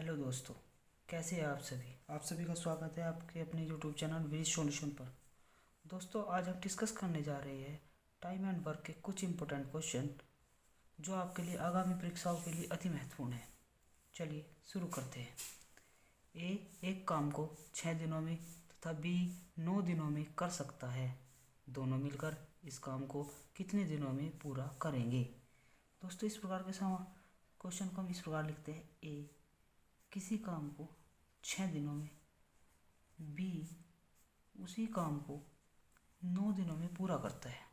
Hello दोस्तों, कैसे हैं आप सभी का स्वागत है आपके अपने यूट्यूब चैनल विज सॉल्यूशन पर। दोस्तों, आज हम डिस्कस करने जा रहे हैं टाइम एंड वर्क के कुछ इंपॉर्टेंट क्वेश्चन जो आपके लिए आगामी परीक्षाओं के लिए अति महत्वपूर्ण है। चलिए शुरू करते हैं। ए एक काम को 6 दिनों में तथा बी 9 दिनों में कर सकता है। दोनों मिलकर इस काम को कितने दिनों में पूरा करेंगे। दोस्तों, इस प्रकार के क्वेश्चन को हम इस प्रकार लिखते हैं। ए किसी काम को 6 दिनों में, बी उसी काम को 9 दिनों में पूरा करता है।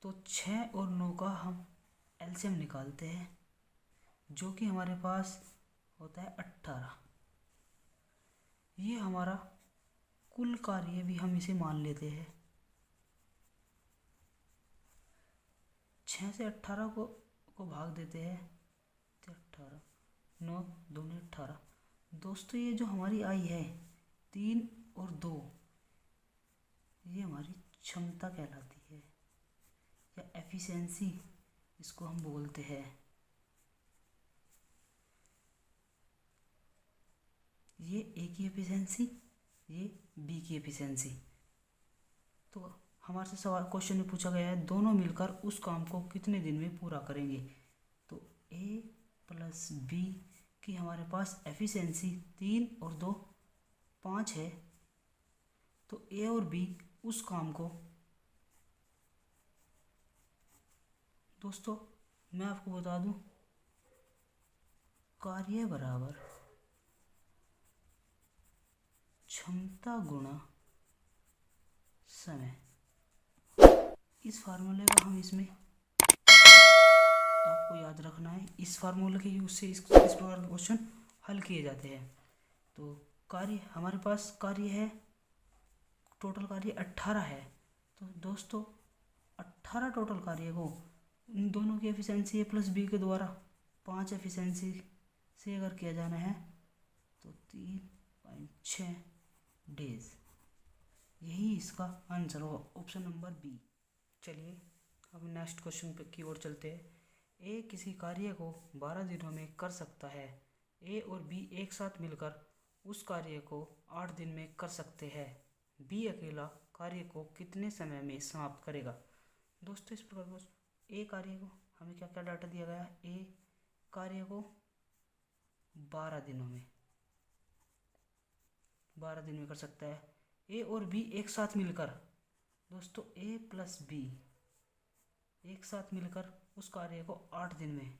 तो 6 और 9 का हम एलसीएम निकालते हैं, जो कि हमारे पास होता है 18। ये हमारा कुल कार्य भी हम इसे मान लेते हैं। 6 से 18 को भाग देते हैं, 18 9 दूनी 18। दोस्तों, ये जो हमारी आई है 3 और 2, ये हमारी क्षमता कहलाती है या एफिशिएंसी इसको हम बोलते हैं। ये ए की एफिशिएंसी, ये बी की एफिशिएंसी। तो हमारे से सवाल क्वेश्चन में पूछा गया है दोनों मिलकर उस काम को कितने दिन में पूरा करेंगे। तो ए प्लस बी की हमारे पास एफिशिएंसी 3 और 2 5 है। तो ए और बी उस काम को, दोस्तों मैं आपको बता दूं, कार्य बराबर क्षमता गुणा समय। इस फार्मूले का हम इसमें आपको याद रखना है। इस फार्मूले के यूज से इस प्रकार के क्वेश्चन हल किए जाते हैं। तो कार्य हमारे पास कार्य है, टोटल कार्य 18 है। तो दोस्तों 18 टोटल कार्य को इन दोनों की एफिशिएंसी ए प्लस बी के द्वारा 5 एफिशिएंसी से अगर किया जाना है तो 3.6 डेज, यही इसका आंसर होगा, ऑप्शन नंबर बी। चलिए अब नेक्स्ट क्वेश्चन पे की ओर चलते हैं। ए किसी कार्य को 12 दिनों में कर सकता है। ए और बी एक साथ मिलकर उस कार्य को 8 दिन में कर सकते हैं। बी अकेला कार्य को कितने समय में समाप्त करेगा। दोस्तों, इस प्रकार ए कार्य को हमें क्या क्या डाटा दिया गया है। ए कार्य को 12 दिनों में, 12 दिन में कर सकता है। ए और बी एक साथ मिलकर, दोस्तों ए प्लस बी एक साथ मिलकर उस कार्य को 8 दिन में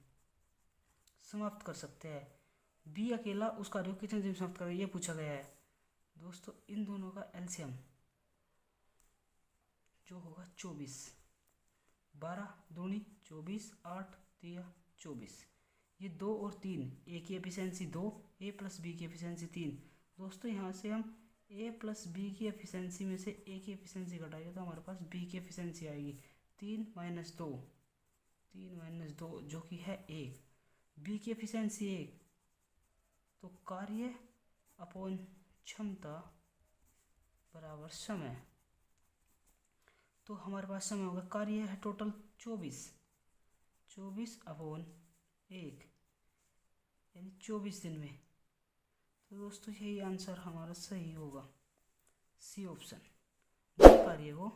समाप्त कर सकते हैं। बी अकेला उस कार्य को कितने दिन में समाप्त करेगा, ये पूछा गया है। दोस्तों, इन दोनों का एलसीएम जो होगा 24, 12 दूनी 24, 8 3 24। ये 2 और 3, ए की एफिशिएंसी 2, ए प्लस बी की एफिशिएंसी 3। दोस्तों, यहाँ से हम ए प्लस बी की एफिशिएंसी में से ए की एफिशिएंसी घटाएंगे तो हमारे पास बी की एफिशिएंसी आएगी 3 - 2, 3 - 2 जो कि है 1। बी की एफिशिएंसी 1, तो कार्य अपॉन क्षमता बराबर समय। तो हमारे पास समय होगा, कार्य है टोटल 24 अपॉन 1 यानी 24 दिन में। तो दोस्तों यही आंसर हमारा सही होगा, सी ऑप्शन। बी कार्य को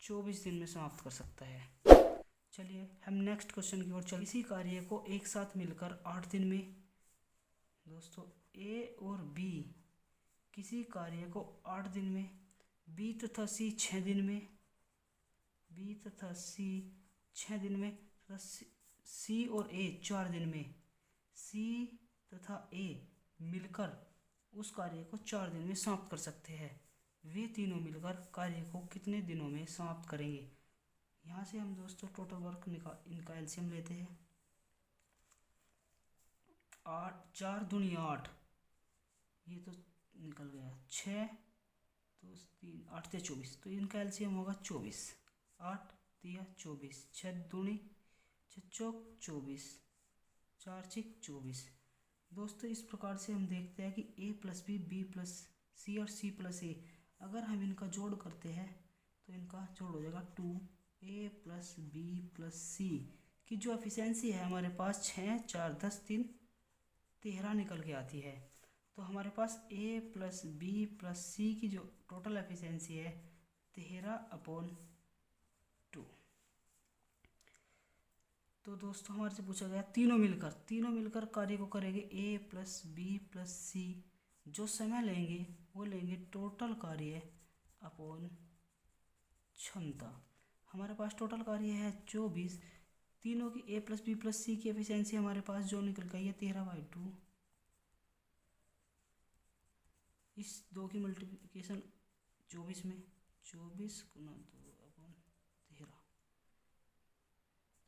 24 दिन में समाप्त कर सकता है। चलिए हम नेक्स्ट क्वेश्चन की ओर चलिए। इसी कार्य को एक साथ मिलकर 8 दिन में, दोस्तों ए और बी किसी कार्य को 8 दिन में, बी तथा सी 6 दिन में, बी तथा सी 6 दिन में तथा सी और ए 4 दिन में, सी तथा ए मिलकर उस कार्य को 4 दिन में समाप्त कर सकते हैं। वे तीनों मिलकर कार्य को कितने दिनों में समाप्त करेंगे। यहाँ से हम दोस्तों टोटल वर्क इनका एलसीएम लेते हैं। 4 दूनी 8, ये तो निकल गया 6 तो 3 8 से 24, तो इनका एलसीएम होगा 24। 8 3 24, 6 दूनी 6 चौक 24, 4 6 24। दोस्तों, इस प्रकार से हम देखते हैं कि ए प्लस बी प्लस सी और सी प्लस ए, अगर हम इनका जोड़ करते हैं तो इनका जोड़ हो जाएगा 2 ए प्लस बी प्लस सी की जो एफिशिएंसी है हमारे पास 6, 4, 10, 3, 13 निकल के आती है। तो हमारे पास A plus B plus C की जो टोटल एफिशिएंसी है 13/2। तो दोस्तों हमारे से पूछा गया तीनों मिलकर कार्य को करेंगे A प्लस बी प्लस सी। जो समय लेंगे वो लेंगे टोटल कार्य अपॉन क्षमता। हमारे पास टोटल कार्य है 24। तीनों की A प्लस बी प्लस सी की एफिशिएंसी हमारे पास जो निकल गई है 13/2। इस 2 की मल्टीप्लिकेशन 24 में 24 गुना 2/13।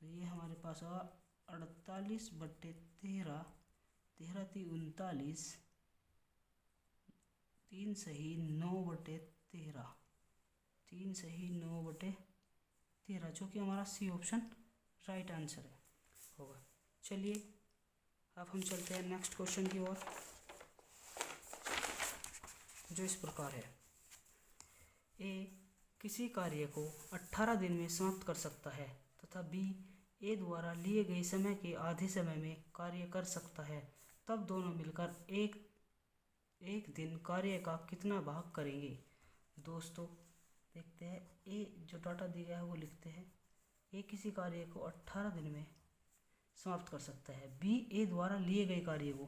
तो ये हमारे पास होगा 48/13। 13 × 39, 3 सही 9/13। 3 सही 9/13, जो कि हमारा सी ऑप्शन राइट आंसर होगा। चलिए अब हम चलते हैं नेक्स्ट क्वेश्चन की ओर, जो इस प्रकार है। ए किसी कार्य को 18 दिन में समाप्त कर सकता है तथा बी ए द्वारा लिए गए समय के आधे समय में कार्य कर सकता है, तब दोनों मिलकर एक दिन कार्य का कितना भाग करेंगे। दोस्तों देखते हैं, ए जो डाटा दिया गया है वो लिखते हैं। ए किसी कार्य को 18 दिन में समाप्त कर सकता है। बी ए द्वारा लिए गए कार्य को,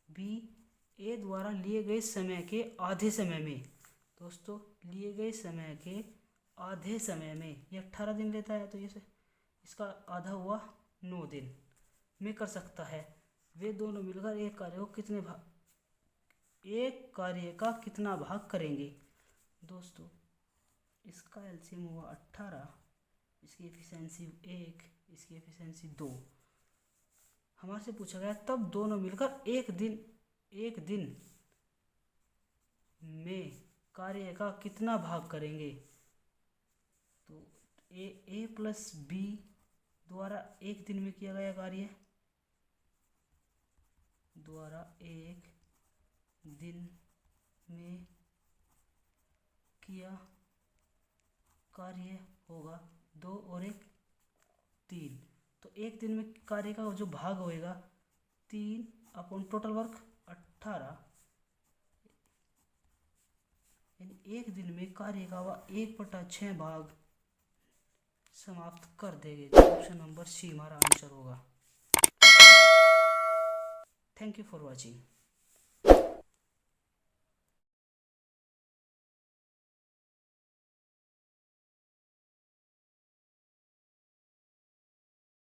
बी ए द्वारा लिए गए समय के आधे समय में, दोस्तों लिए गए समय के आधे समय में ये 18 दिन लेता है, तो ये इसका आधा हुआ 9 दिन में कर सकता है। वे दोनों मिलकर एक कार्य का कितना भाग करेंगे। दोस्तों इसका एलसीएम हुआ 18, इसकी एफिशिएंसी 1, इसकी एफिशिएंसी 2। हमारे से पूछा गया तब दोनों मिलकर एक दिन में कार्य का कितना भाग करेंगे। तो ए प्लस बी द्वारा एक दिन में किया गया कार्य, द्वारा एक दिन में किया कार्य होगा 2 और 1 3। तो एक दिन में कार्य का जो भाग होएगा 3 अपॉन टोटल वर्क 18, यानी एक दिन में कार्य का वह 1/6 भाग समाप्त कर देंगे, जो ऑप्शन नंबर सी हमारा आंसर होगा। Thank you for watching.